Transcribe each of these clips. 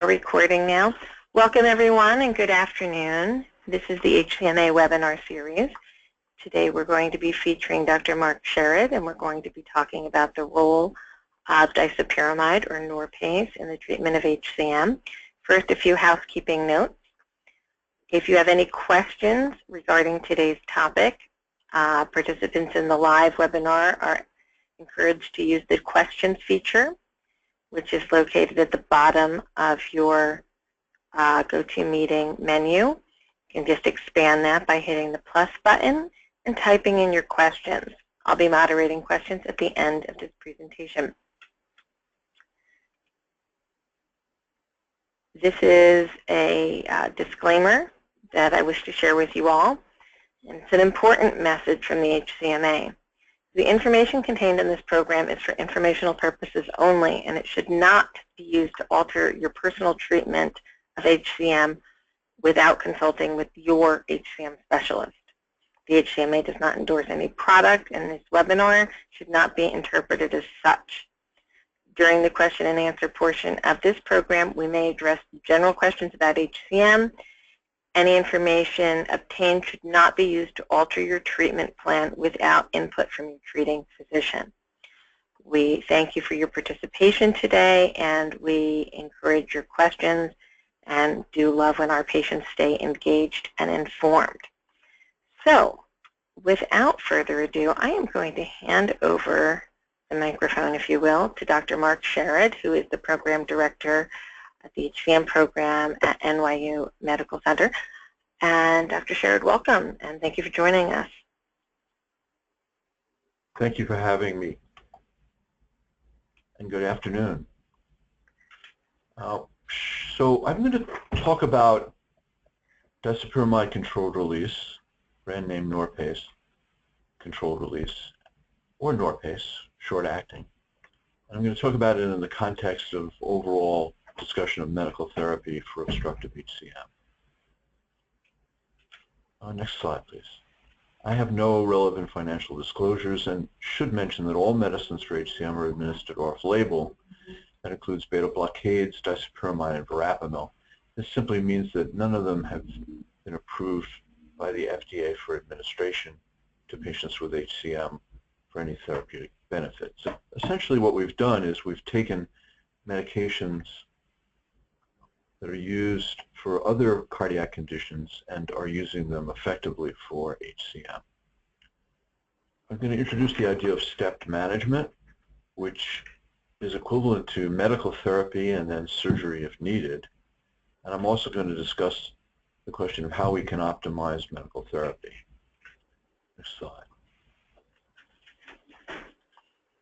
Recording now. Welcome everyone and good afternoon. This is the HCMA webinar series. Today we're going to be featuring Dr. Mark Sherrid, and we're going to be talking about the role of disopyramide or Norpace in the treatment of HCM. First, a few housekeeping notes. If you have any questions regarding today's topic, participants in the live webinar are encouraged to use the questions feature, which is located at the bottom of your GoToMeeting menu. You can just expand that by hitting the plus button and typing in your questions. I'll be moderating questions at the end of this presentation. This is a disclaimer that I wish to share with you all. And it's an important message from the HCMA. The information contained in this program is for informational purposes only, and it should not be used to alter your personal treatment of HCM without consulting with your HCM specialist. The HCMA does not endorse any product, and this webinar should not be interpreted as such. During the question and answer portion of this program, we may address general questions about HCM. Any information obtained should not be used to alter your treatment plan without input from your treating physician. We thank you for your participation today, and we encourage your questions and do love when our patients stay engaged and informed. So, without further ado, I am going to hand over the microphone, if you will, to Dr. Mark Sherrid, who is the Program Director at the HCM program at NYU Medical Center. And Dr. Sherrid, welcome, and thank you for joining us. Thank you for having me, and good afternoon. So I'm going to talk about disopyramide controlled release, brand name Norpace controlled release, or Norpace, short acting. And I'm going to talk about it in the context of overall discussion of medical therapy for obstructive HCM. Next slide, please. I have no relevant financial disclosures and should mention that all medicines for HCM are administered off-label. That includes beta blockades, disopyramide, and verapamil. This simply means that none of them have been approved by the FDA for administration to patients with HCM for any therapeutic benefits. So essentially what we've done is we've taken medications that are used for other cardiac conditions and are using them effectively for HCM. I'm going to introduce the idea of stepped management, which is equivalent to medical therapy and then surgery if needed. And I'm also going to discuss the question of how we can optimize medical therapy. Next slide.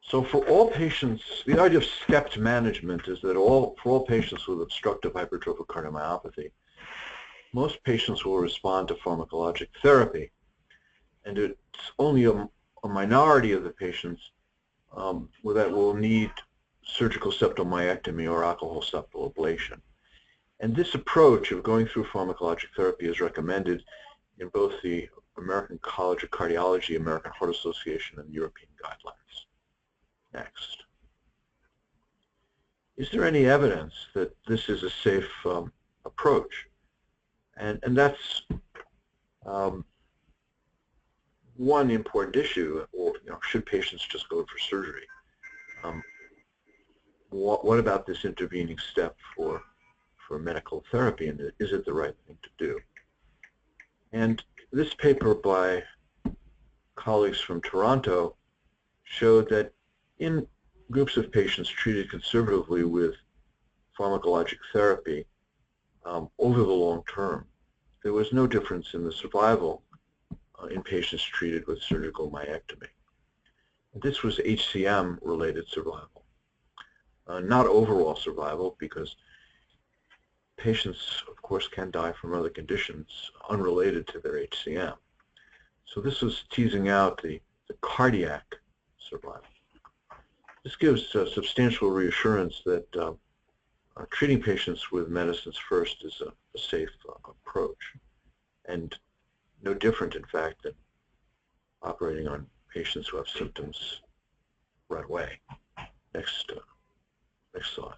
So for all patients, the idea of stepped management is that for all patients with obstructive hypertrophic cardiomyopathy, most patients will respond to pharmacologic therapy, and it's only a minority of the patients that will need surgical septal myectomy or alcohol septal ablation. And this approach of going through pharmacologic therapy is recommended in both the American College of Cardiology, American Heart Association, and European guidelines. Next. Is there any evidence that this is a safe approach? And that's one important issue. Or should patients just go for surgery? What about this intervening step for medical therapy, and is it the right thing to do? And this paper by colleagues from Toronto showed that in groups of patients treated conservatively with pharmacologic therapy over the long term, there was no difference in the survival in patients treated with surgical myectomy. This was HCM-related survival, not overall survival, because patients, of course, can die from other conditions unrelated to their HCM. So this was teasing out the cardiac survival. This gives substantial reassurance that treating patients with medicines first is a safe approach, and no different, in fact, than operating on patients who have symptoms right away. Next slide.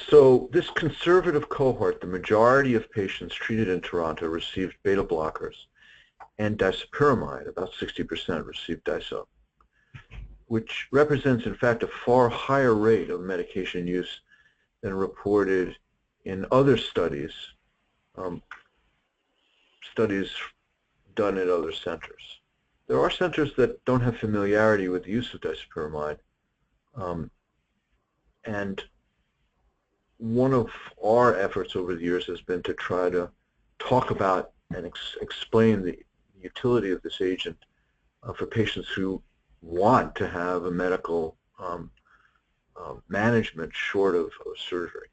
So this conservative cohort, the majority of patients treated in Toronto received beta blockers and disopyramide, about 60% received diso, which represents in fact a far higher rate of medication use than reported in other studies, studies done at other centers. There are centers that don't have familiarity with the use of disopyramide, and one of our efforts over the years has been to try to talk about and explain the utility of this agent for patients who want to have a medical management short of surgery.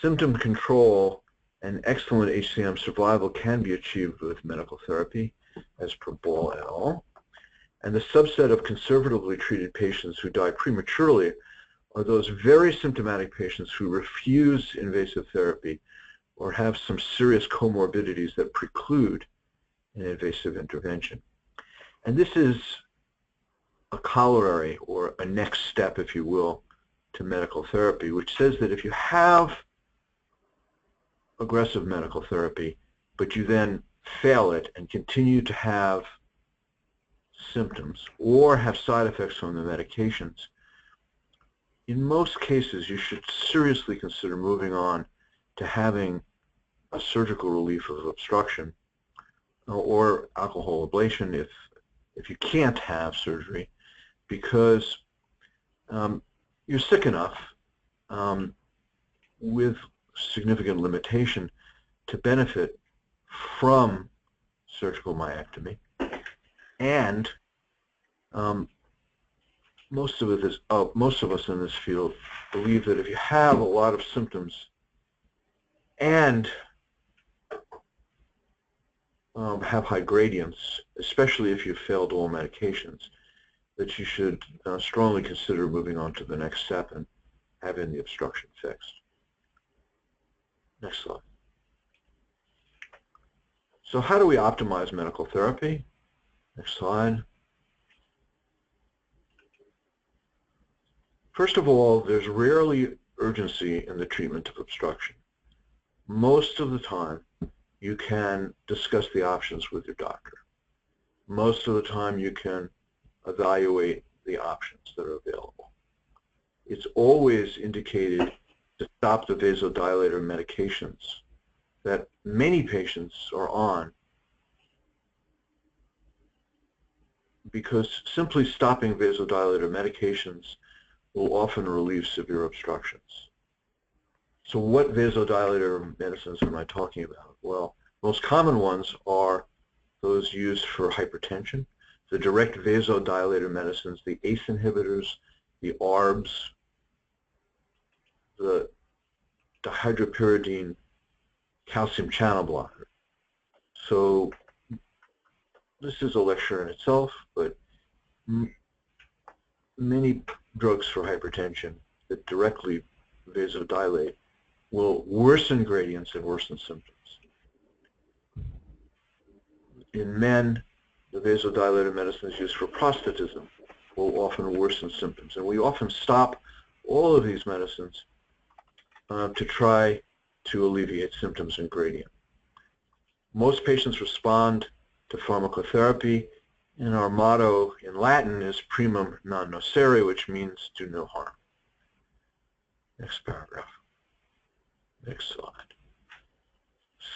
Symptom control and excellent HCM survival can be achieved with medical therapy, as per Ball et al. And the subset of conservatively treated patients who die prematurely are those very symptomatic patients who refuse invasive therapy or have some serious comorbidities that preclude an invasive intervention. And this is a corollary, or a next step, if you will, to medical therapy, which says that if you have aggressive medical therapy, but you then fail it and continue to have symptoms or have side effects from the medications, in most cases you should seriously consider moving on to having a surgical relief of obstruction or alcohol ablation if you can't have surgery, because you're sick enough with significant limitation to benefit from surgical myectomy. And most of us in this field believe that if you have a lot of symptoms and have high gradients, especially if you've failed all medications, that you should strongly consider moving on to the next step and having the obstruction fixed. Next slide. So how do we optimize medical therapy? Next slide. First of all, there's rarely urgency in the treatment of obstruction. Most of the time, you can discuss the options with your doctor. Most of the time, you can evaluate the options that are available. It's always indicated to stop the vasodilator medications that many patients are on, because simply stopping vasodilator medications will often relieve severe obstructions. So what vasodilator medicines am I talking about? Well, most common ones are those used for hypertension, the direct vasodilator medicines, the ACE inhibitors, the ARBs, the dihydropyridine calcium channel blocker. So this is a lecture in itself, but many drugs for hypertension that directly vasodilate will worsen gradients and worsen symptoms. In men, the vasodilator medicines used for prostatism will often worsen symptoms, and we often stop all of these medicines to try to alleviate symptoms and gradient. Most patients respond to pharmacotherapy, and our motto in Latin is primum non nocere, which means do no harm. Next paragraph. Next slide.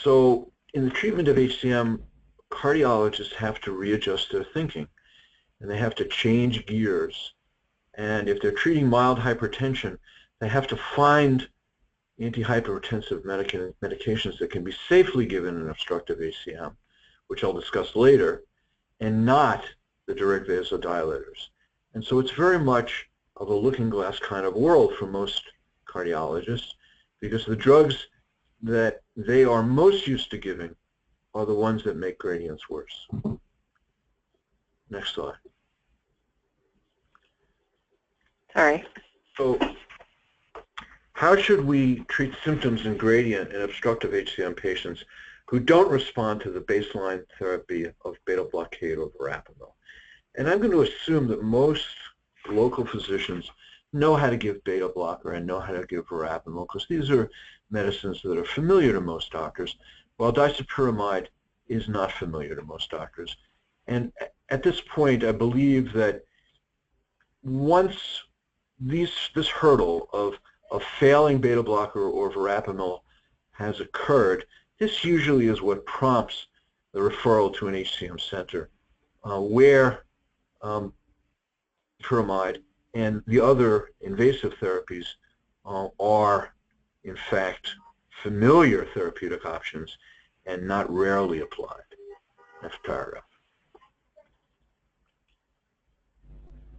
So in the treatment of HCM, cardiologists have to readjust their thinking, and they have to change gears. And if they're treating mild hypertension, they have to find antihypertensive medications that can be safely given in obstructive HCM, which I'll discuss later, and not the direct vasodilators. And so it's very much of a looking glass kind of world for most cardiologists, because the drugs that they are most used to giving are the ones that make gradients worse. Next slide. Sorry. So how should we treat symptoms and gradient in obstructive HCM patients who don't respond to the baseline therapy of beta blockade or verapamil? And I'm going to assume that most local physicians know how to give beta blocker and know how to give verapamil, because these are medicines that are familiar to most doctors, while disopyramide is not familiar to most doctors. And at this point, I believe that once this hurdle of failing beta blocker or verapamil has occurred, this usually is what prompts the referral to an HCM center where pyramide and the other invasive therapies are, in fact, familiar therapeutic options and not rarely applied. Next paragraph.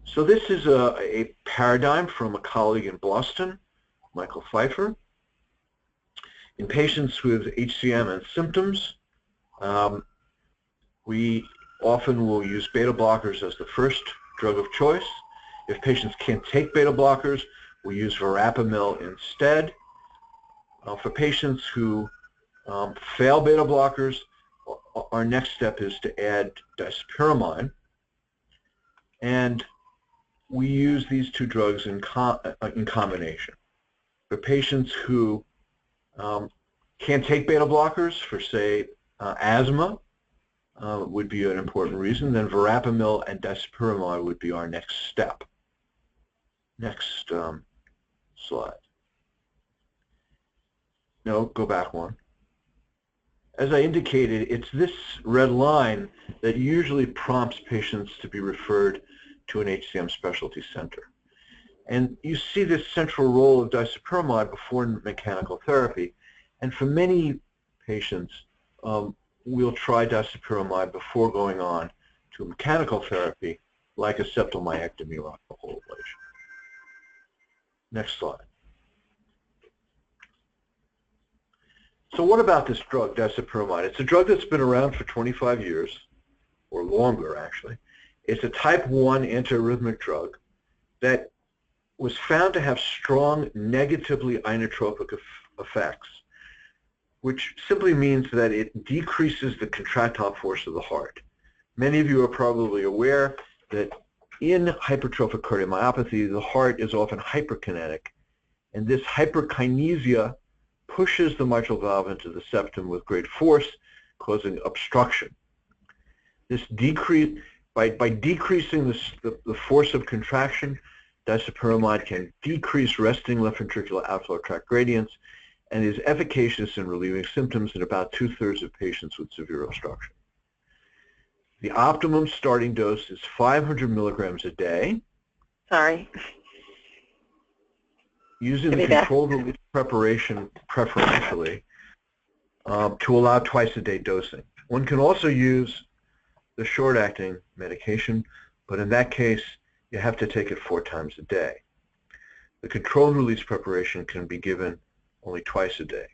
So this is a paradigm from a colleague in Boston, Michael Pfeiffer. In patients with HCM and symptoms, we often will use beta blockers as the first drug of choice. If patients can't take beta blockers, we use verapamil instead. For patients who fail beta blockers, our next step is to add disopyramide, and we use these two drugs in combination. For patients who can't take beta blockers, for say asthma would be an important reason, then verapamil and disopyramide would be our next step. Next slide. No, go back one. As I indicated, it's this red line that usually prompts patients to be referred to an HCM specialty center. And you see this central role of disopyramide before mechanical therapy. And for many patients, we'll try disopyramide before going on to mechanical therapy, like a septal myectomy or alcohol ablation. Next slide. So what about this drug, disopyramide? It's a drug that's been around for 25 years, or longer actually. It's a type 1 antiarrhythmic drug that was found to have strong negatively inotropic effects, which simply means that it decreases the contractile force of the heart. Many of you are probably aware that in hypertrophic cardiomyopathy, the heart is often hyperkinetic, and this hyperkinesia pushes the mitral valve into the septum with great force, causing obstruction. This decrease, by decreasing the force of contraction, disopyramide can decrease resting left ventricular outflow tract gradients and is efficacious in relieving symptoms in about 2/3 of patients with severe obstruction. The optimum starting dose is 500 milligrams a day. Sorry. Using the controlled release preparation preferentially to allow twice-a-day dosing. One can also use the short-acting medication, but in that case, you have to take it 4 times a day. The controlled release preparation can be given only twice a day.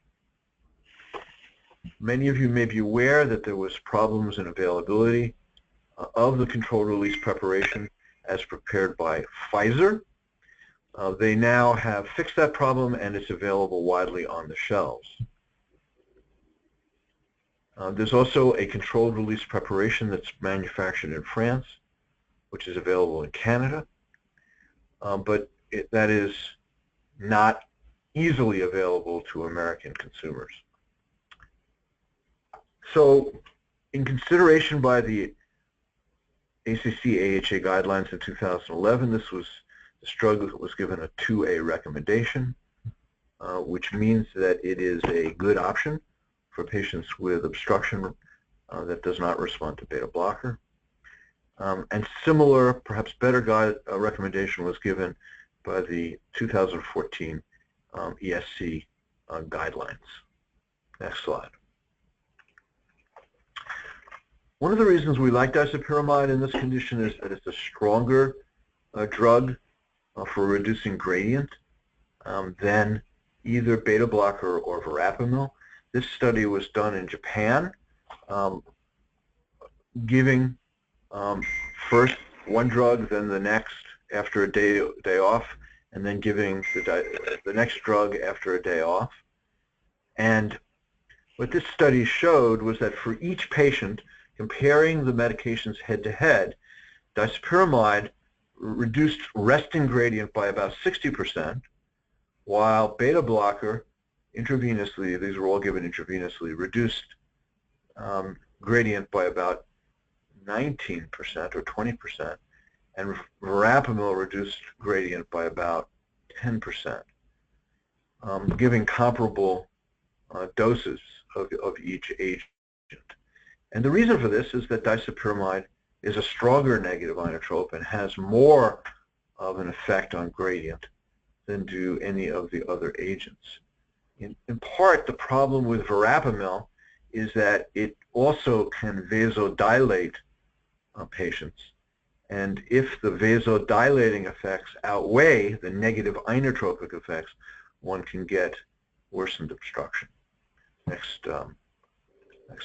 Many of you may be aware that there was problems in availability of the controlled release preparation as prepared by Pfizer. They now have fixed that problem, and it's available widely on the shelves. There's also a controlled release preparation that's manufactured in France, which is available in Canada, but that is not easily available to American consumers. So, in consideration by the ACC/AHA guidelines in 2011, this drug was given a 2A recommendation, which means that it is a good option for patients with obstruction that does not respond to beta blocker. And similar, perhaps better recommendation was given by the 2014 ESC guidelines. Next slide. One of the reasons we like disopyramide in this condition is that it's a stronger drug for reducing gradient than either beta blocker or verapamil. This study was done in Japan, giving first one drug, then the next after a day off, and then giving the next drug after a day off. And what this study showed was that for each patient, comparing the medications head-to-head, disopyramide reduced resting gradient by about 60%, while beta blocker intravenously, these were all given intravenously, reduced gradient by about 19% or 20%, and verapamil reduced gradient by about 10%, giving comparable doses of each agent. And the reason for this is that disopyramide is a stronger negative inotrope and has more of an effect on gradient than do any of the other agents. In part, the problem with verapamil is that it also can vasodilate patients. And if the vasodilating effects outweigh the negative inotropic effects, one can get worsened obstruction. Next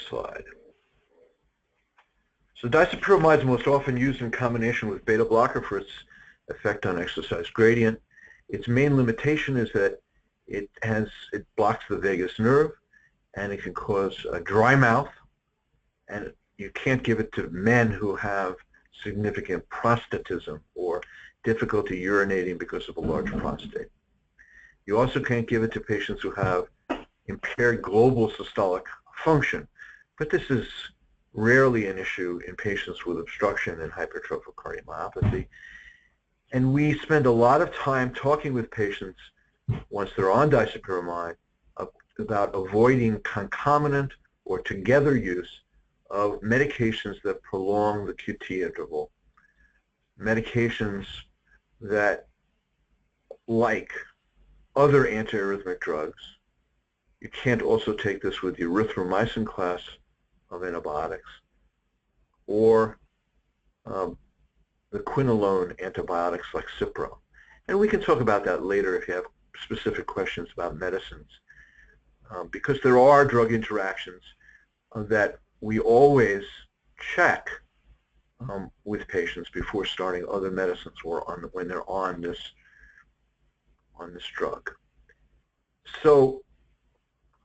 slide. So disopyramide is most often used in combination with beta blocker for its effect on exercise gradient. Its main limitation is that it blocks the vagus nerve, and it can cause a dry mouth, and you can't give it to men who have significant prostatism or difficulty urinating because of a large prostate. You also can't give it to patients who have impaired global systolic function, but this is rarely an issue in patients with obstruction and hypertrophic cardiomyopathy. And we spend a lot of time talking with patients once they're on disopyramide about avoiding concomitant or together use of medications that prolong the QT interval. Medications that, like other antiarrhythmic drugs, you can't also take this with the erythromycin class of antibiotics, or the quinolone antibiotics like Cipro. And we can talk about that later if you have specific questions about medicines, because there are drug interactions that we always check with patients before starting other medicines or when they're on this drug. So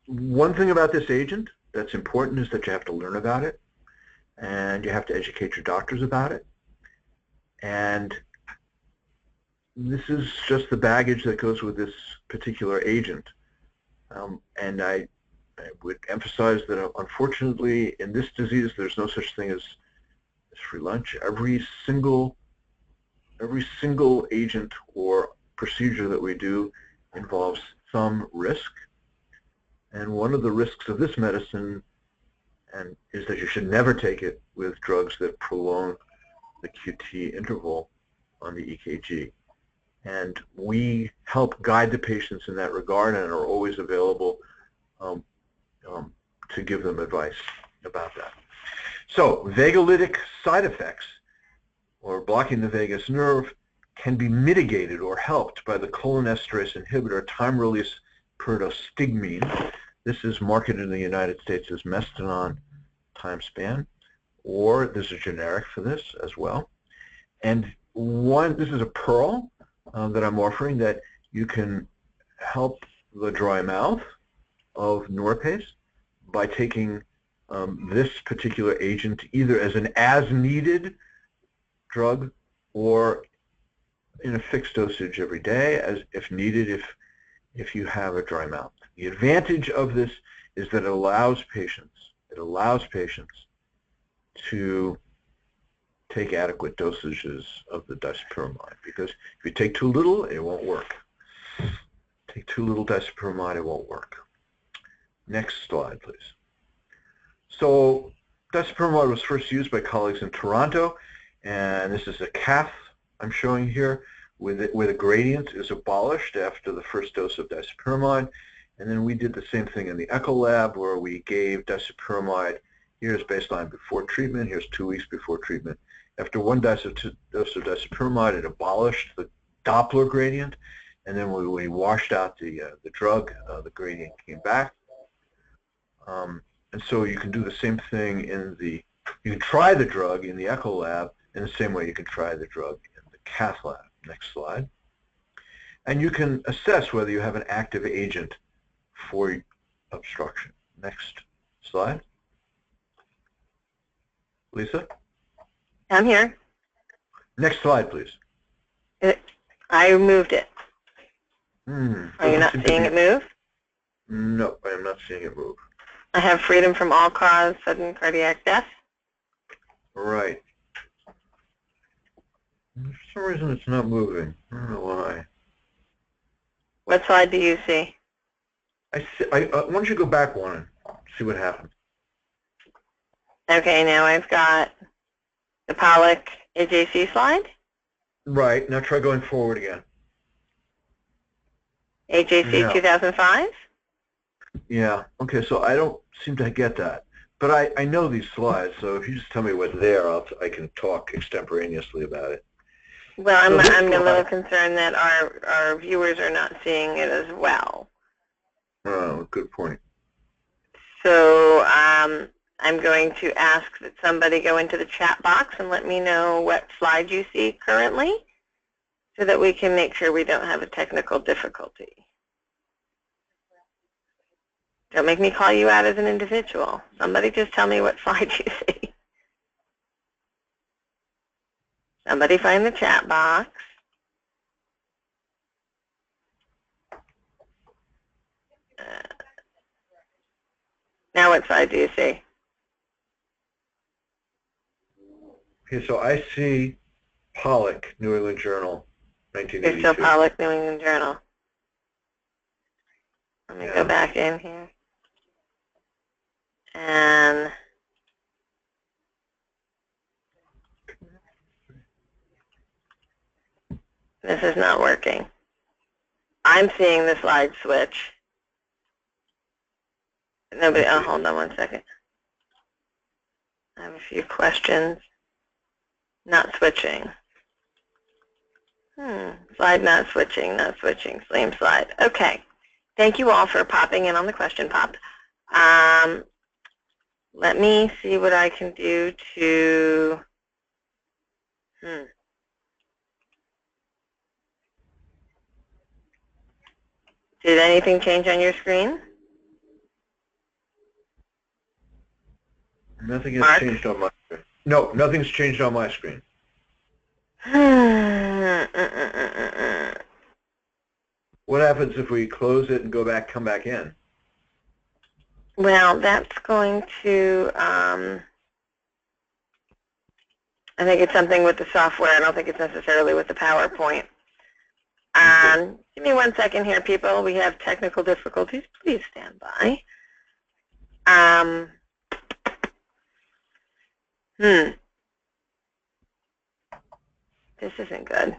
one thing about this agent that's important is that you have to learn about it, and you have to educate your doctors about it. And this is just the baggage that goes with this particular agent. And I would emphasize that unfortunately in this disease there's no such thing as free lunch. Every single agent or procedure that we do involves some risk. And one of the risks of this medicine is that you should never take it with drugs that prolong the QT interval on the EKG. And we help guide the patients in that regard and are always available to give them advice about that. So vagolytic side effects, or blocking the vagus nerve, can be mitigated or helped by the cholinesterase inhibitor time-release pyridostigmine. This is marketed in the United States as Mestinon Timespan, or there's a generic for this as well. And this is a pearl that I'm offering that you can help the dry mouth of Norpace by taking this particular agent either as an as-needed drug or in a fixed dosage every day, as if needed, if you have a dry mouth. The advantage of this is that it allows patients to take adequate dosages of the disopyramide, because if you take too little, it won't work. Take too little disopyramide, it won't work. Next slide, please. So disopyramide was first used by colleagues in Toronto, and this is a cath I'm showing here where the gradient is abolished after the first dose of disopyramide. And then we did the same thing in the echo lab where we gave disopyramide. Here's baseline before treatment. Here's 2 weeks before treatment. After one dose of disopyramide, it abolished the Doppler gradient. And then when we washed out the drug, the gradient came back. And so you can do the same thing you can try the drug in the echo lab in the same way you can try the drug in the cath lab. Next slide. And you can assess whether you have an active agent for obstruction. Next slide. Lisa? I'm here. Next slide, please. I moved it. Are you Doesn't not seem to seeing be- it move? No, I am not seeing it move. I have freedom from all cause sudden cardiac death. Right. For some reason it's not moving. I don't know why. What slide do you see? Why don't you go back one and see what happens? Okay, now I've got the Pollock AJC slide. Right. Now try going forward again. AJC No. 2005. Yeah. Okay. So I don't seem to get that, but I know these slides. So if you just tell me what's there, I can talk extemporaneously about it. Well, So this I'm a little slide- concerned that our viewers are not seeing it as well. Oh, good point. So I'm going to ask that somebody go into the chat box and let me know what slide you see currently so that we can make sure we don't have a technical difficulty. Don't make me call you out as an individual. Somebody just tell me what slide you see. Somebody find the chat box. Now what slide do you see? Okay, so I see Pollock, New England Journal, You're 1982. still Pollock, New England Journal. Let me Yeah. go back in here. And this is not working. I'm seeing the slide switch. Nobody, oh, hold on one second. I have a few questions. Not switching. Slide not switching, same slide. Okay. Thank you all for popping in on the question pop. Let me see what I can do to, Did anything change on your screen? Nothing Mark? has changed on my screen. No, nothing's changed on my screen. What happens if we close it and go back, come back in? Well, that's going to, I think it's something with the software. I don't think it's necessarily with the PowerPoint. Give me 1 second here, people. We have technical difficulties. Please stand by. This isn't good.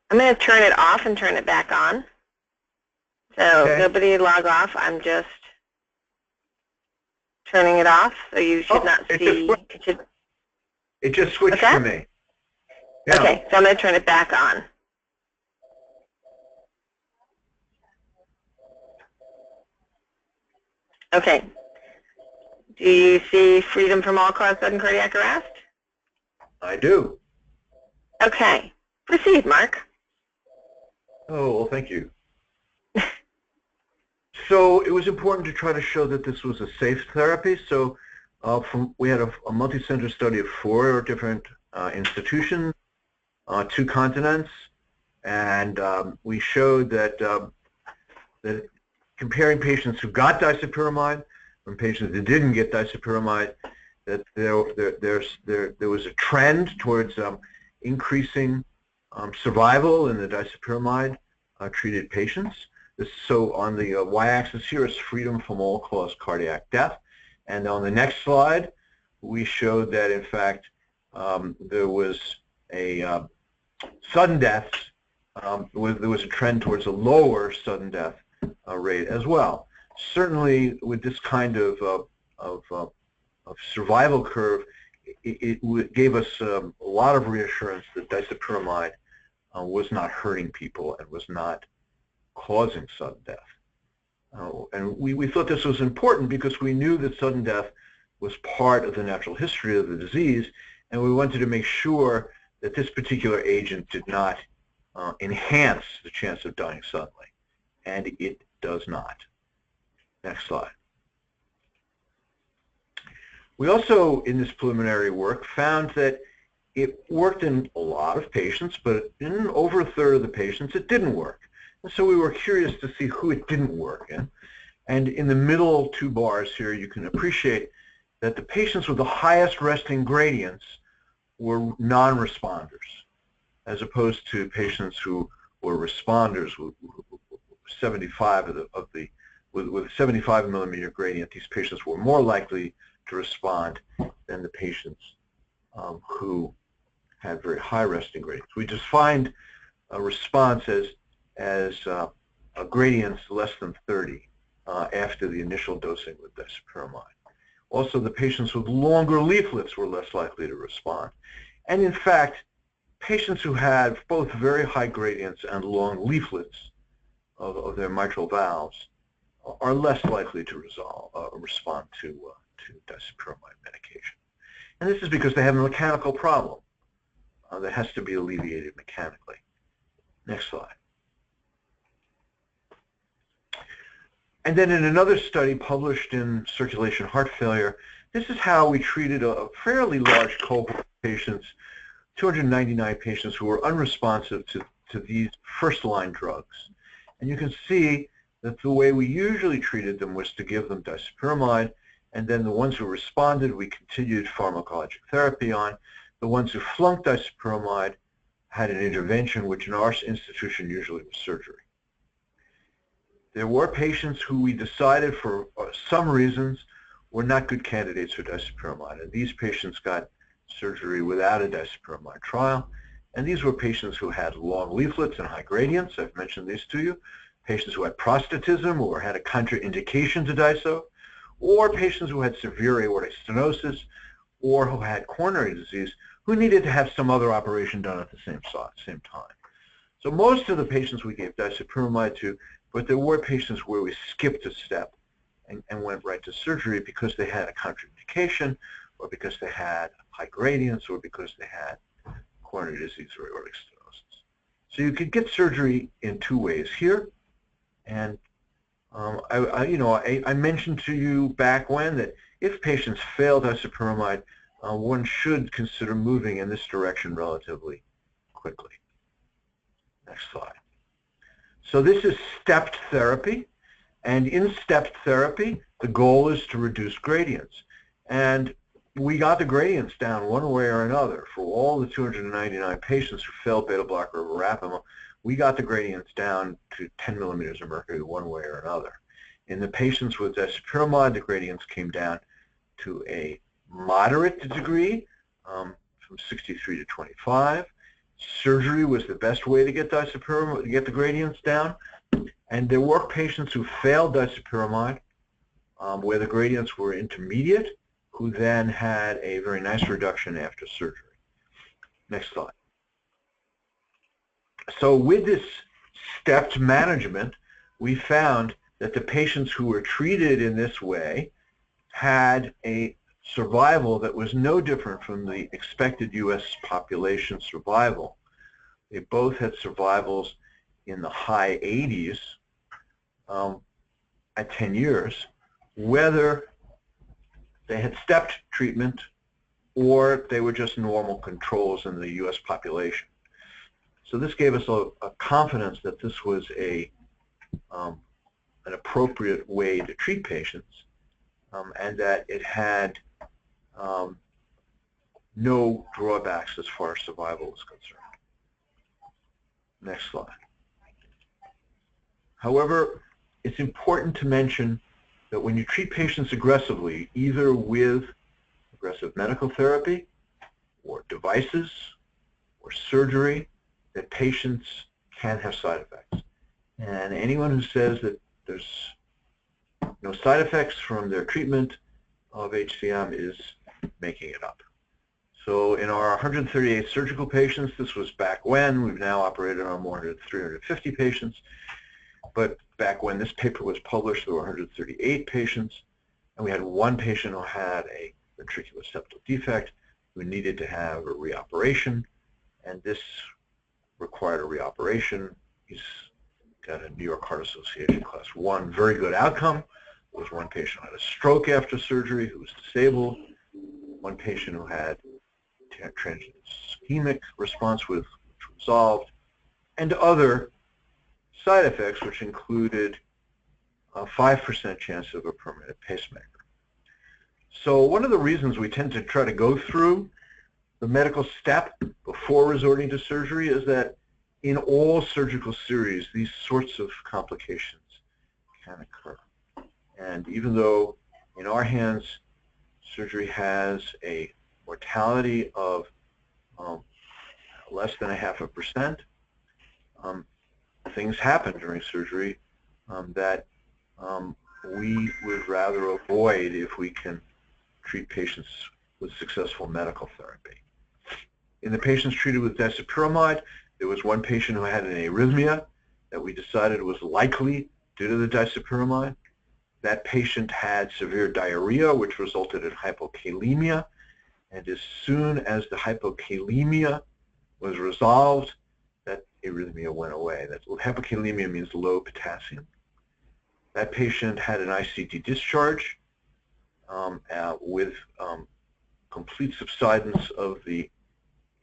I'm going to turn it off and turn it back on. So Okay. nobody log off. I'm just turning it off, so you should not see. It just switched for me. Yeah. Okay, so I'm going to turn it back on. Okay. Do you see freedom from all cause sudden cardiac arrest? I do. Okay. Proceed, Mark. Oh, well, thank you. So it was important to try to show that this was a safe therapy. So we had a multi-center study of 4 different institutions, 2 continents, and we showed that that comparing patients who got disopyramide from patients who didn't get disopyramide, that there was a trend towards increasing survival in the disopyramide treated patients. So on the y-axis here is freedom from all-cause cardiac death, and on the next slide we showed that in fact there was a sudden deaths. There was a trend towards a lower sudden death rate as well. Certainly, with this kind of survival curve, it gave us a lot of reassurance that disopyramide was not hurting people and was not causing sudden death. And we thought this was important because we knew that sudden death was part of the natural history of the disease, and we wanted to make sure that this particular agent did not enhance the chance of dying suddenly, and it does not. Next slide. We also, in this preliminary work, found that it worked in a lot of patients, but in over a third of the patients, it didn't work. And so we were curious to see who it didn't work in. And in the middle two bars here, you can appreciate that the patients with the highest resting gradients were non-responders, as opposed to patients who were responders with 75 with 75 millimeter gradient. These patients were more likely to respond than the patients who had very high resting gradients. We defined a response as a gradients less than 30 after the initial dosing with disopyramide. Also, the patients with longer leaflets were less likely to respond. And in fact, patients who had both very high gradients and long leaflets of their mitral valves are less likely to respond to disopyramide medication. And this is because they have a mechanical problem that has to be alleviated mechanically. Next slide. And then in another study published in Circulation Heart Failure, this is how we treated a fairly large cohort of patients, 299 patients who were unresponsive to these first-line drugs. And you can see that the way we usually treated them was to give them disopyramide, and then the ones who responded, we continued pharmacologic therapy on. The ones who flunked disopyramide had an intervention, which in our institution usually was surgery. There were patients who we decided for some reasons were not good candidates for disopyramide, and these patients got surgery without a disopyramide trial. And these were patients who had long leaflets and high gradients. I've mentioned these to you. Patients who had prostatism or had a contraindication to diso, or patients who had severe aortic stenosis or who had coronary disease who needed to have some other operation done at the same time. So most of the patients we gave disopyramide to, but there were patients where we skipped a step and went right to surgery because they had a contraindication, or because they had high gradients, or because they had coronary disease or aortic stenosis. So you could get surgery in two ways here. And I mentioned to you back when that if patients fail disopyramide, one should consider moving in this direction relatively quickly. Next slide. So this is stepped therapy, and in stepped therapy, the goal is to reduce gradients. And we got the gradients down one way or another. For all the 299 patients who failed beta blocker or verapamil, we got the gradients down to 10 millimeters of mercury one way or another. In the patients with disopyramide, the gradients came down to a moderate degree, from 63 to 25. Surgery was the best way to get disopyramide, to get the gradients down. And there were patients who failed disopyramide, where the gradients were intermediate, who then had a very nice reduction after surgery. Next slide. So with this stepped management, we found that the patients who were treated in this way had a survival that was no different from the expected U.S. population survival. They both had survivals in the high 80s at 10 years, whether they had stepped treatment or they were just normal controls in the U.S. population. So this gave us a confidence that this was an appropriate way to treat patients, and that it had no drawbacks as far as survival is concerned. Next slide. However, it's important to mention that when you treat patients aggressively, either with aggressive medical therapy or devices or surgery, that patients can have side effects. And anyone who says that there's no side effects from their treatment of HCM is making it up. So in our 138 surgical patients, this was back when. We've now operated on more than 350 patients. But back when this paper was published, there were 138 patients, and we had one patient who had a ventricular septal defect who needed to have a reoperation, and this required a reoperation. He's got a New York Heart Association Class 1, very good outcome. There was one patient who had a stroke after surgery who was disabled. one patient who had transient ischemic response which resolved, and other side effects which included a 5% chance of a permanent pacemaker. So one of the reasons we tend to try to go through the medical step before resorting to surgery is that in all surgical series, these sorts of complications can occur. And even though in our hands, surgery has a mortality of less than 0.5%, things happen during surgery that we would rather avoid if we can treat patients with successful medical therapy. In the patients treated with disopyramide, there was one patient who had an arrhythmia that we decided was likely due to the disopyramide. That patient had severe diarrhea, which resulted in hypokalemia, and as soon as the hypokalemia was resolved, that arrhythmia went away. That hypokalemia means low potassium. That patient had an ICD discharge with complete subsidence of the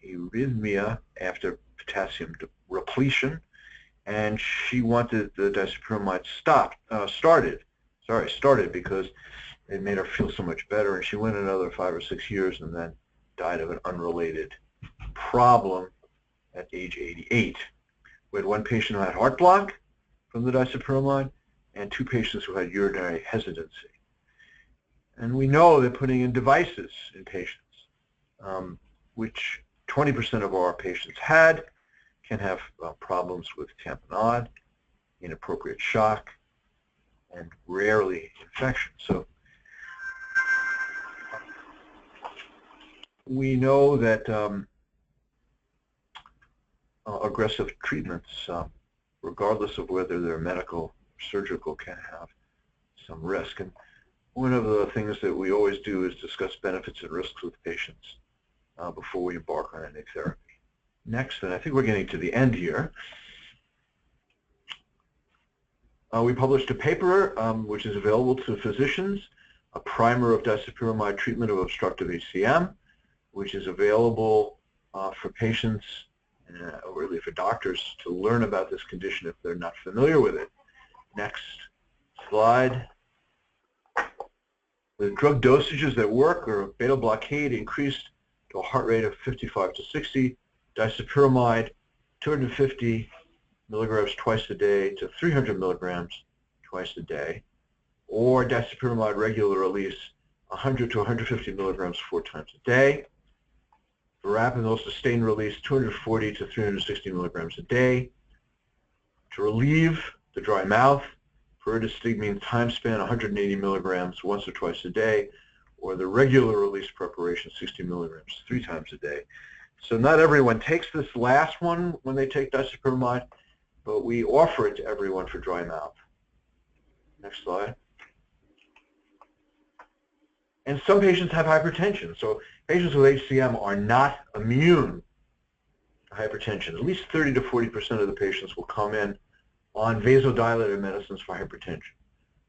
arrhythmia after potassium repletion, and she wanted the disopyramide started because it made her feel so much better, and she went another 5 or 6 years and then died of an unrelated problem at age 88. We had one patient who had heart block from the disopyramide and 2 patients who had urinary hesitancy. And we know that putting in devices in patients, which 20% of our patients had, can have problems with tamponade, inappropriate shock, and rarely infection. So we know that aggressive treatments, regardless of whether they're medical or surgical, can have some risk. And one of the things that we always do is discuss benefits and risks with patients before we embark on any therapy. Next, and I think we're getting to the end here, we published a paper which is available to physicians, a primer of disopyramide treatment of obstructive HCM, which is available for patients, or really for doctors, to learn about this condition if they're not familiar with it. Next slide. The drug dosages that work are beta blockade increased to a heart rate of 55 to 60, disopyramide 250 milligrams twice a day to 300 milligrams twice a day, or disopyramide regular release 100 to 150 milligrams 4 times a day. Verapamil sustained release 240 to 360 milligrams a day. To relieve the dry mouth, pyridostigmine time span 180 milligrams once or twice a day, or the regular release preparation 60 milligrams 3 times a day. So not everyone takes this last one when they take disopyramide, but we offer it to everyone for dry mouth. Next slide. And some patients have hypertension. So patients with HCM are not immune to hypertension. At least 30 to 40% of the patients will come in on vasodilator medicines for hypertension,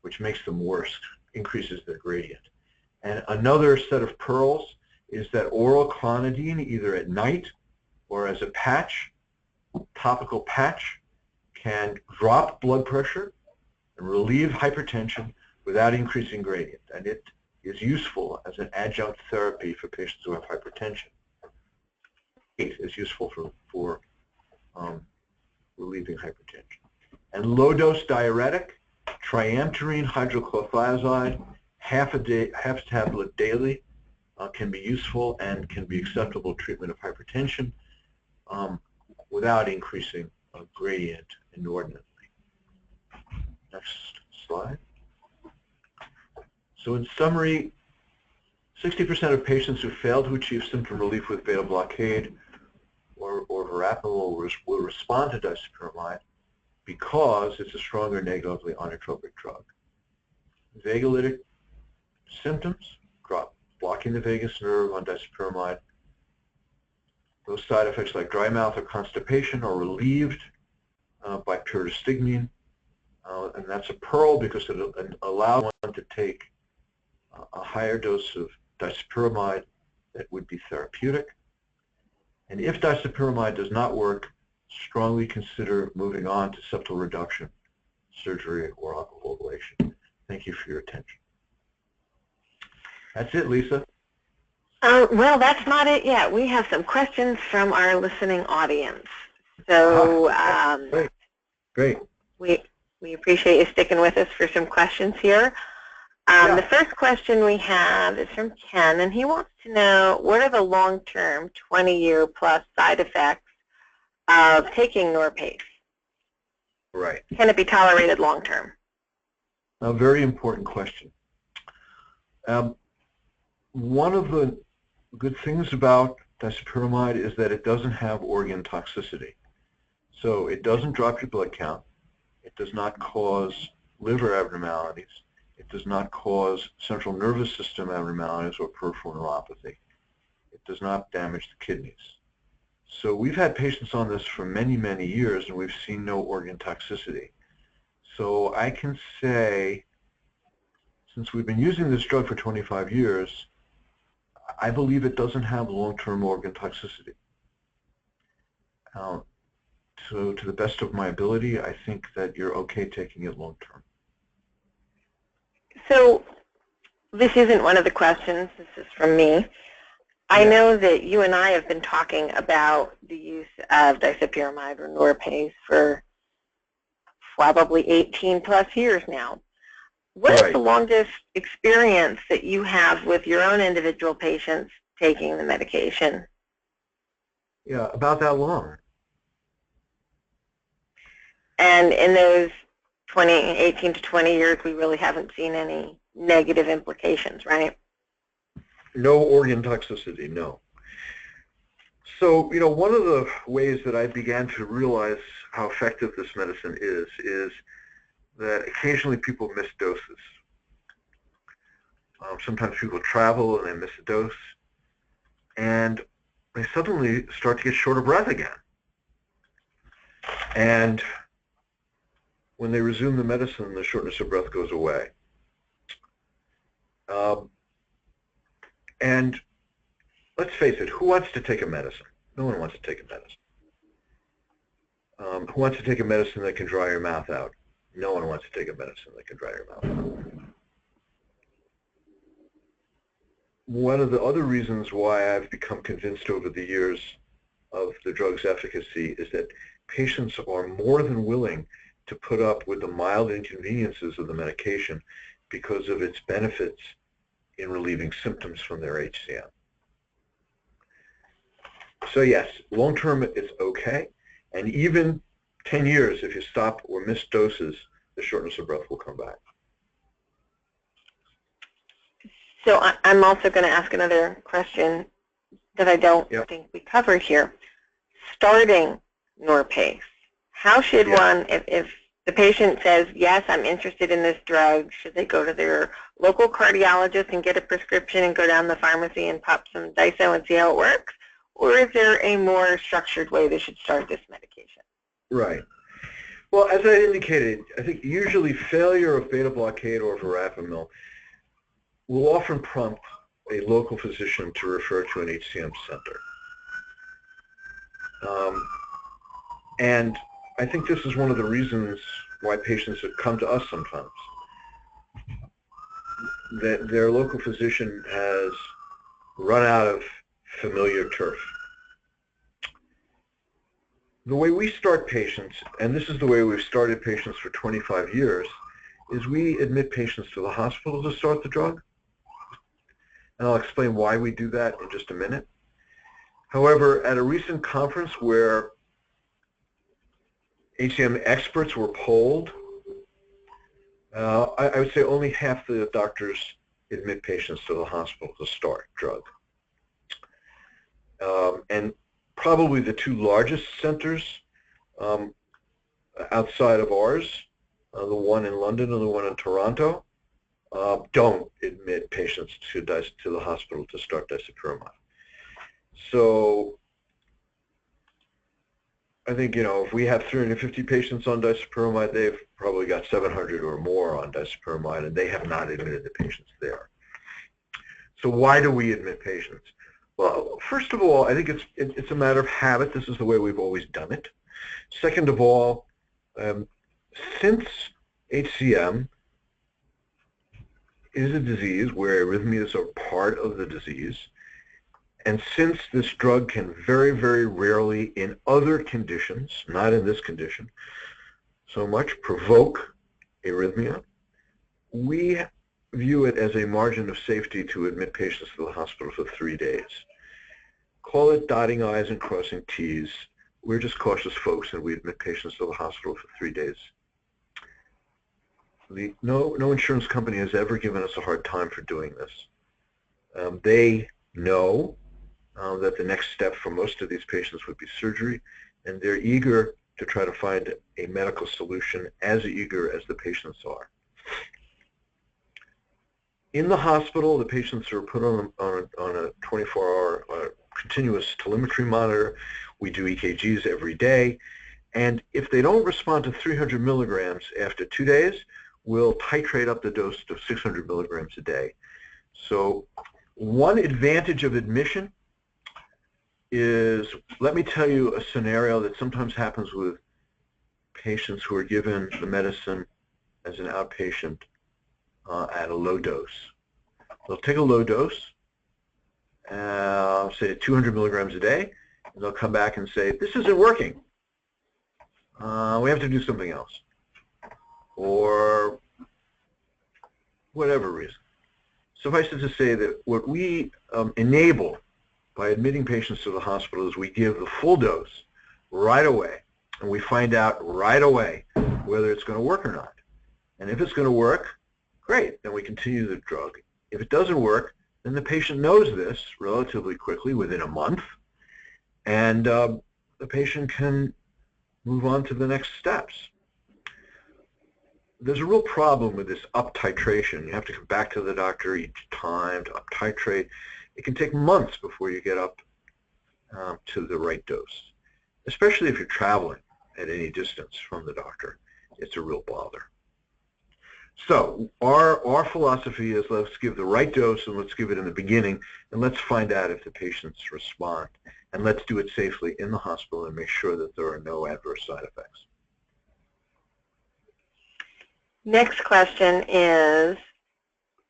which makes them worse, increases their gradient. And another set of pearls is that oral clonidine, either at night or as a patch, topical patch, can drop blood pressure and relieve hypertension without increasing gradient. And it is useful as an adjunct therapy for patients who have hypertension. It is useful for relieving hypertension. And low-dose diuretic, triamterene hydrochlorothiazide, half a tablet daily, can be useful and can be acceptable treatment of hypertension without increasing gradient inordinately. Next slide. So in summary, 60% of patients who fail to achieve symptom relief with beta blockade or verapamil will respond to disopyramide because it's a stronger negatively inotropic drug. Vagolytic symptoms drop, blocking the vagus nerve on disopyramide. Those side effects like dry mouth or constipation are relieved by pyridostigmine, and that's a pearl because it allows one to take a higher dose of disopyramide that would be therapeutic. And if disopyramide does not work, strongly consider moving on to septal reduction, surgery, or alcohol ablation. Thank you for your attention. That's it, Lisa. Well, that's not it yet. We have some questions from our listening audience. So Great. We appreciate you sticking with us for some questions here. The first question we have is from Ken, and he wants to know, what are the long-term 20-year plus side effects of taking Norpace? Right. Can it be tolerated long-term? A very important question. One of the good things about disopyramide is that it doesn't have organ toxicity. So it doesn't drop your blood count. It does not cause liver abnormalities. It does not cause central nervous system abnormalities or peripheral neuropathy. It does not damage the kidneys. So we've had patients on this for many, many years, and we've seen no organ toxicity. So I can say, since we've been using this drug for 25 years, I believe it doesn't have long-term organ toxicity. So to the best of my ability, I think that you're okay taking it long-term. So this isn't one of the questions. This is from me. I know that you and I have been talking about the use of disopyramide or Norpace for probably 18 plus years now. What is the longest experience that you have with your own individual patients taking the medication? Yeah, about that long. And in those 18 to 20 years, we really haven't seen any negative implications, right? No organ toxicity, no. So, you know, one of the ways that I began to realize how effective this medicine is that occasionally people miss doses. Sometimes people travel and they miss a dose, and they suddenly start to get short of breath again. And when they resume the medicine, the shortness of breath goes away. And let's face it, who wants to take a medicine? No one wants to take a medicine. Who wants to take a medicine that can dry your mouth out? No one wants to take a medicine that can dry your mouth out. One of the other reasons why I've become convinced over the years of the drug's efficacy is that patients are more than willing to put up with the mild inconveniences of the medication because of its benefits in relieving symptoms from their HCM. So yes, long-term it's okay, and even 10 years, if you stop or miss doses, the shortness of breath will come back. So I'm also going to ask another question that I don't think we covered here. Starting Norpace, how should one, if the patient says, yes, I'm interested in this drug, should they go to their local cardiologist and get a prescription and go down the pharmacy and pop some diso and see how it works? Or is there a more structured way they should start this medication? Right. Well, as I indicated, I think usually failure of beta blockade or verapamil will often prompt a local physician to refer to an HCM center. And I think this is one of the reasons why patients have come to us sometimes, that their local physician has run out of familiar turf. The way we start patients, and this is the way we've started patients for 25 years, is we admit patients to the hospital to start the drug. And I'll explain why we do that in just a minute. However, at a recent conference where HCM experts were polled, I would say only half the doctors admit patients to the hospital to start drug. And probably the two largest centers outside of ours, the one in London and the one in Toronto, don't admit patients to the hospital to start disopyramide. So I think, you know, if we have 350 patients on disopyramide, they've probably got 700 or more on disopyramide, and they have not admitted the patients there. So why do we admit patients? Well, first of all, I think it's a matter of habit. This is the way we've always done it. Second of all, since HCM is a disease where arrhythmias are part of the disease, and since this drug can very, very rarely in other conditions, not in this condition, so much provoke arrhythmia, we view it as a margin of safety to admit patients to the hospital for 3 days. Call it dotting I's and crossing T's. We're just cautious folks, and we admit patients to the hospital for 3 days. No insurance company has ever given us a hard time for doing this. They know that the next step for most of these patients would be surgery, and they're eager to try to find a medical solution, as eager as the patients are. In the hospital, the patients are put on a 24-hour continuous telemetry monitor. We do EKGs every day, and if they don't respond to 300 milligrams after 2 days, we'll titrate up the dose to 600 milligrams a day. So one advantage of admission is, let me tell you a scenario that sometimes happens with patients who are given the medicine as an outpatient at a low dose. They'll take a low dose, say 200 milligrams a day, and they'll come back and say, this isn't working. We have to do something else, or whatever reason. Suffice it to say that what we enable by admitting patients to the hospital is we give the full dose right away, and we find out right away whether it's going to work or not. And if it's going to work, great, then we continue the drug. If it doesn't work, then the patient knows this relatively quickly, within a month, and the patient can move on to the next steps. There's a real problem with this up titration. You have to come back to the doctor each time to up titrate. It can take months before you get up to the right dose, especially if you're traveling at any distance from the doctor. It's a real bother. So our philosophy is, let's give the right dose, and let's give it in the beginning, and let's find out if the patients respond, and let's do it safely in the hospital and make sure that there are no adverse side effects. Next question is,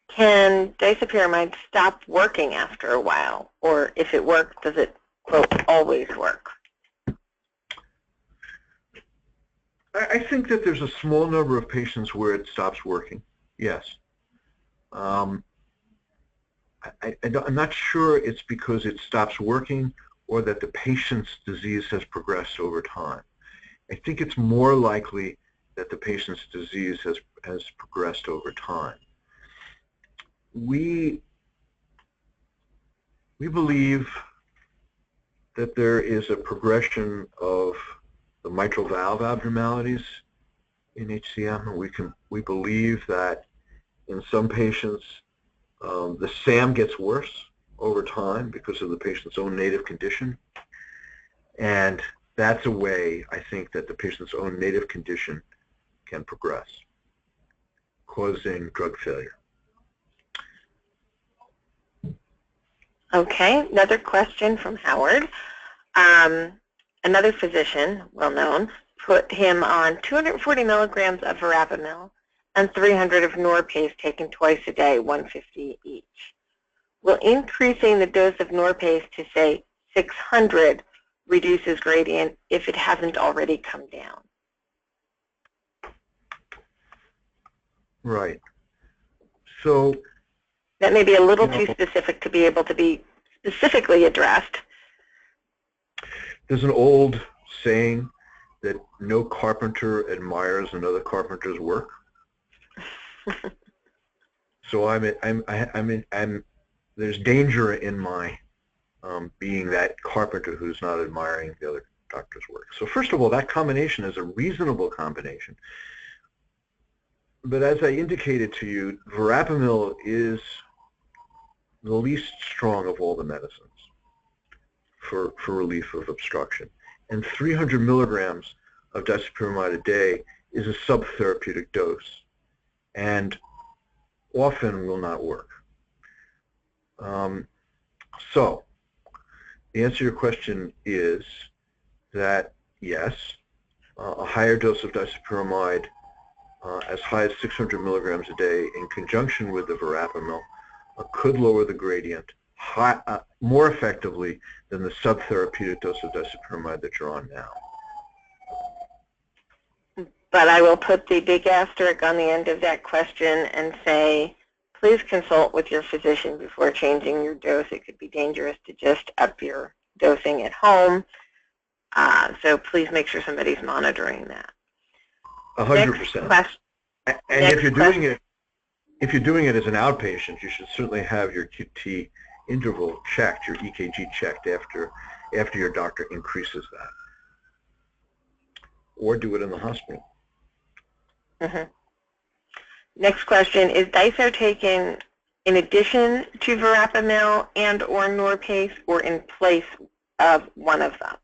can disopyramide stop working after a while? Or if it works, does it, quote, always work? I think that there's a small number of patients where it stops working, yes. I'm not sure it's because it stops working or that the patient's disease has progressed over time. I think it's more likely that the patient's disease has progressed over time. We believe that there is a progression of the mitral valve abnormalities in HCM. We believe that in some patients the SAM gets worse over time because of the patient's own native condition, and that's a way, I think, that the patient's own native condition can progress, causing drug failure. Okay, another question from Howard. Another physician, well known, put him on 240 milligrams of verapamil and 300 of Norpace taken twice a day, 150 each. Will increasing the dose of Norpace to, say, 600 reduce his gradient if it hasn't already come down? Right. So that may be a little too specific to be able to be specifically addressed. There's an old saying that no carpenter admires another carpenter's work. So there's danger in my being that carpenter who's not admiring the other doctor's work. So first of all, that combination is a reasonable combination. But as I indicated to you, verapamil is the least strong of all the medicines for relief of obstruction. And 300 milligrams of disopyramide a day is a subtherapeutic dose and often will not work. So The answer to your question is that yes, a higher dose of disopyramide, as high as 600 milligrams a day in conjunction with the verapamil, could lower the gradient more effectively than the subtherapeutic dose of disopyramide that you're on now. But I will put the big asterisk on the end of that question and say, please consult with your physician before changing your dose. It could be dangerous to just up your dosing at home. So please make sure somebody's monitoring that. 100%. And if you're doing it as an outpatient, you should certainly have your QT interval checked, your EKG checked after your doctor increases that, or do it in the hospital. Mm-hmm. Next question, is diso taken in addition to verapamil and or Norpace or in place of one of them?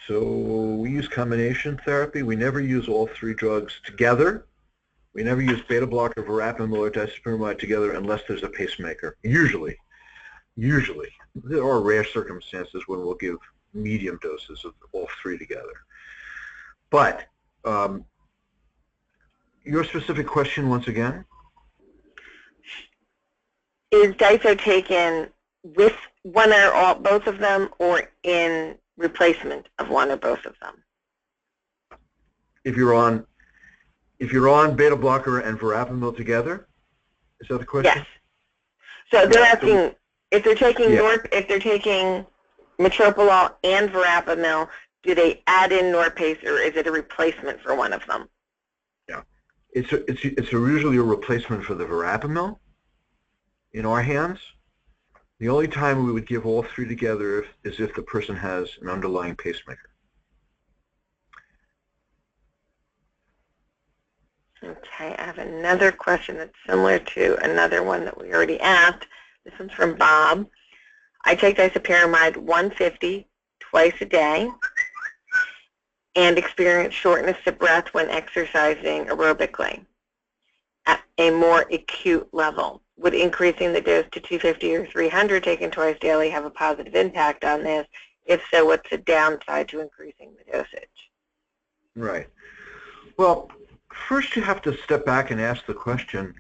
So we use combination therapy. We never use all three drugs together. We never use beta blocker, verapamil, or disopyramide together unless there's a pacemaker. Usually. There are rare circumstances when we'll give medium doses of all three together. But your specific question once again? Is diso taken with one or both of them or in replacement of one or both of them? If you're on beta blocker and verapamil together, is that the question? Yes. So they're asking if they're taking if they're taking metoprolol and verapamil, do they add in Norpace or is it a replacement for one of them? Yeah, it's usually a replacement for the verapamil. In our hands, the only time we would give all three together is if the person has an underlying pacemaker. Okay, I have another question that's similar to another one that we already asked. This one's from Bob. I take disopyramide 150 twice a day and experience shortness of breath when exercising aerobically at a more acute level. Would increasing the dose to 250 or 300 taken twice daily have a positive impact on this? If so, what's the downside to increasing the dosage? Right. Well, first you have to step back and ask the question,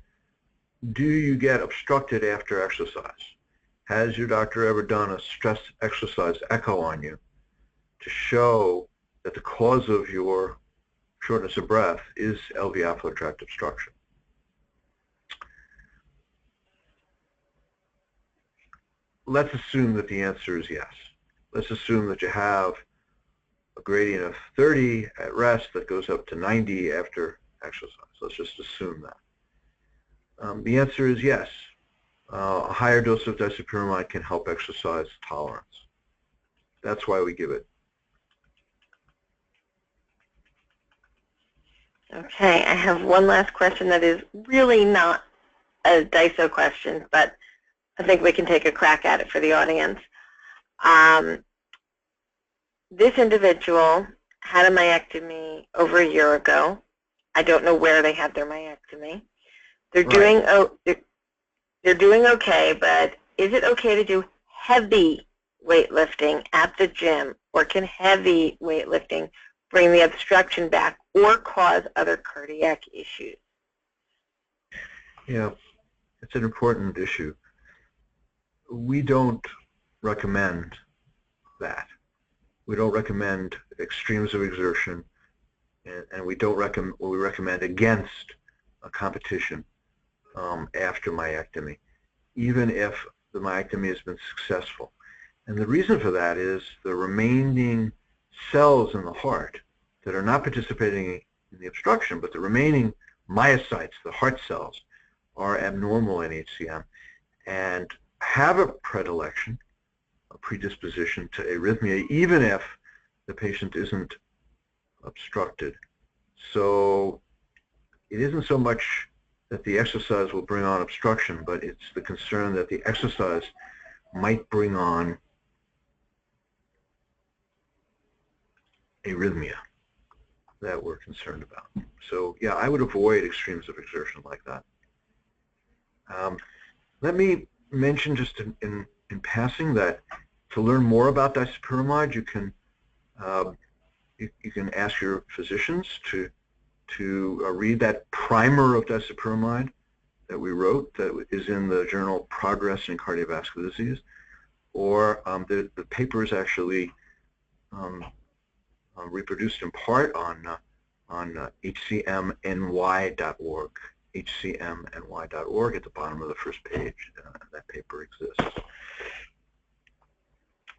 do you get obstructed after exercise? Has your doctor ever done a stress exercise echo on you to show that the cause of your shortness of breath is alveolar tract obstruction? Let's assume that the answer is yes. Let's assume that you have a gradient of 30 at rest that goes up to 90 after exercise. Let's just assume that. The answer is yes. A higher dose of disopyramide can help exercise tolerance. That's why we give it. Okay, I have one last question that is really not a DISO question, but I think we can take a crack at it for the audience. This individual had a myectomy over a year ago. I don't know where they had their myectomy. They're doing they're doing okay, but is it okay to do heavy weightlifting at the gym, or can heavy weightlifting bring the obstruction back or cause other cardiac issues? Yeah, it's an important issue. We don't recommend that. We don't recommend extremes of exertion, and we recommend against a competition after myectomy, even if the myectomy has been successful. And the reason for that is the remaining cells in the heart that are not participating in the obstruction, but the remaining myocytes, the heart cells, are abnormal in HCM and have a predilection, a predisposition to arrhythmia, even if the patient isn't obstructed. So it isn't so much that the exercise will bring on obstruction, but it's the concern that the exercise might bring on arrhythmia that we're concerned about. So yeah, I would avoid extremes of exertion like that. Let me mention just in in passing that to learn more about disopyramide, you can ask your physicians to read that primer of disopyramide that we wrote that is in the journal Progress in Cardiovascular Disease, or the paper is actually reproduced in part on HCMNY.org. HCMNY.org at the bottom of the first page. That paper exists.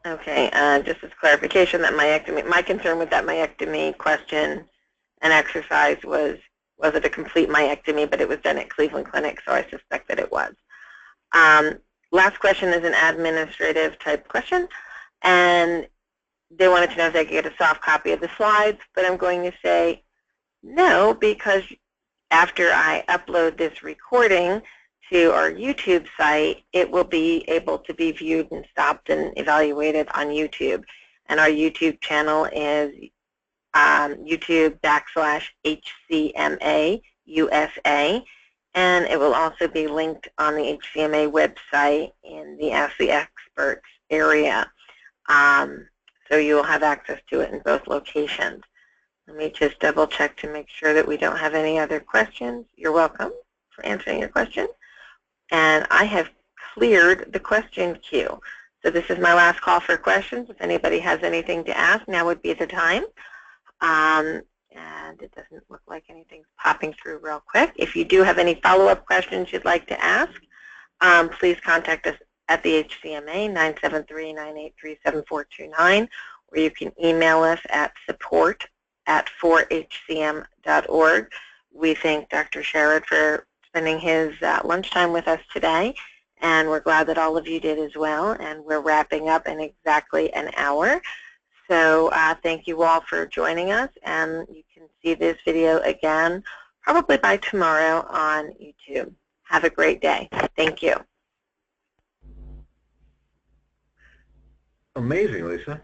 Okay, just as clarification, that my concern with that myectomy question and exercise was it a complete myectomy, but it was done at Cleveland Clinic, so I suspect that it was. Last question is an administrative type question, and they wanted to know if they could get a soft copy of the slides, but I'm going to say no, because after I upload this recording to our YouTube site, it will be able to be viewed and stopped and evaluated on YouTube. And our YouTube channel is YouTube.com/HCMA USA, and it will also be linked on the HCMA website in the Ask the Experts area. So you will have access to it in both locations. Let me just double check to make sure that we don't have any other questions. You're welcome for answering your question. And I have cleared the question queue. So this is my last call for questions. If anybody has anything to ask, now would be the time. And it doesn't look like anything's popping through real quick. If you do have any follow-up questions you'd like to ask, please contact us at the HCMA, 973-983-7429, or you can email us at support@4hcm.org. We thank Dr. Sherrid for spending his lunchtime with us today, and we're glad that all of you did as well, and we're wrapping up in exactly an hour. So thank you all for joining us, and you can see this video again probably by tomorrow on YouTube. Have a great day. Thank you. Amazing, Lisa.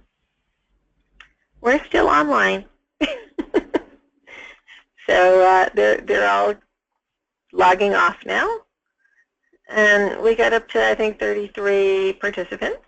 We're still online. So they're all logging off now. And we got up to, I think, 33 participants.